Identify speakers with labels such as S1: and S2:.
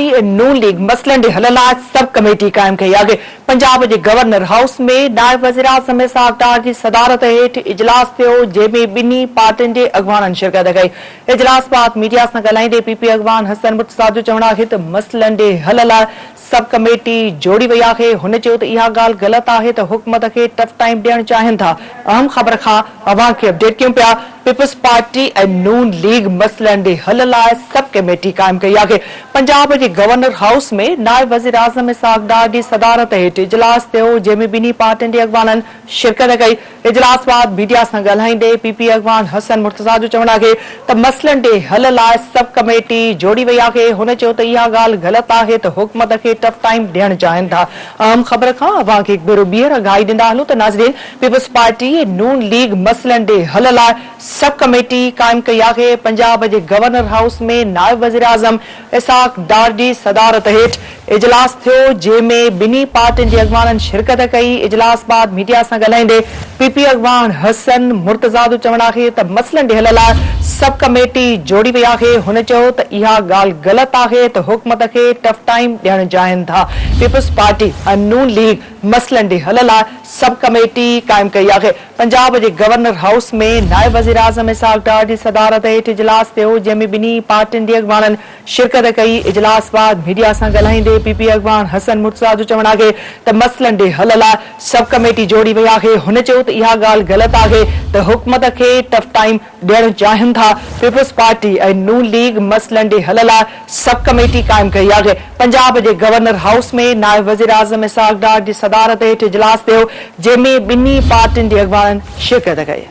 S1: Party नून league मसलन के हल लाइ सब कमेटी कायम कई आहे। पंजाब के गवर्नर हाउस में नायब वज़ीर आज़म इसहाक़ डार की सदारत हेठ इजलास थियो, जंहिंमें बिन्ही पार्टियुनि के अॻवाननि शिरकत कई। इजलास बाद मीडिया सां ॻाल्हाईंदे पीपी अॻवान हसन मुर्तज़ा जो चवणु आहे त मसइलनि के हल लाइ सब कमेटी जोड़ी वई आहे। हुन चयो त इहा ॻाल्हि ग़लति आहे त हुकूमत के टफ टाइम ॾियणु चाहिनि था। अहम ख़बर खां अवां खे अपडेट कयूं पिया। पीपल्स पार्टी नून लीग मसइलनि के हल लाइ सब कमेटी कायम कई आहे। पंजाब के गवर्नर हाउस में नायब वज़ीर आज़म इसहाक़ डार की सदारत हेठ इजलास थियो, जंहिंमें बिन्ही पार्टियुनि के अॻवाननि शिरकत कई। इजलास बाद मीडिया सां ॻाल्हाईंदे पीपी अॻवान हसन मुर्तज़ा जो चवणु आहे त मसइलनि के हल लाइ सब कमेटी जोड़ी वई आहे। हुन चयो त इहा ॻाल्हि ग़लति आहे त हुकूमत के टफ टाइम ॾियणु चाहिनि था। अहम ख़बर खां अवां खे हिकु भेरो ॿीहर आगाही ॾींदा हलूं त नाज़रीन, पीपल्स पार्टी नून लीग मसइलनि के हल लाइ सब कमेटी कायम कई आहे। पंजाब के गवर्नर हाउस में नायब वज़ीर आज़म इसहाक़ डार की सदारत हेठ इजलास थियो, जंहिंमें बिन्ही पार्टियुनि के अॻवाननि शिरकत कई। इजलास बाद मीडिया सां ॻाल्हाईंदे पीपी अॻवान हसन मुर्तज़ा जो चवणु आहे त मसइलनि के हल लाइ सब कमेटी जोड़ी वई आहे। हुन चयो त इहा ॻाल्हि ग़लति आहे त हुकूमत के टफ टाइम ॾियणु चाहिनि था। पीपल्स पार्टी नून लीग मसइलनि के हल लाइ सब कमेटी कायम कई आहे। पंजाब के गवर्नर हाउस में नायब वज़ीर आज़म इसहाक़ डार की सदारत हेठ इजलास थियो, जंहिंमें बिन्ही पार्टियुनि के अॻवाननि शिरकत कई। इजलास बाद मीडिया सां ॻाल्हाईंदे पीपी अॻवान हसन मुर्तज़ा जो चवणु आहे त मसइलनि के हल लाइ सब कमेटी जोड़ी वई आहे। हुन चयो त इहा ॻाल्हि ग़लति आहे त हुकूमत के टफ टाइम ॾियणु चाहिनि था। पीपल्स पार्टी नून लीग मसइलनि के हल लाइ सब कमेटी कायम कई आहे। पंजाब के गवर्नर हाउस में नायब वज़ीर आज़म इसहाक़ डार की सदारत हेठ इजलास थियो, जंहिंमें बिन्ही पार्टियुनि के अॻवाननि शिरकत कई।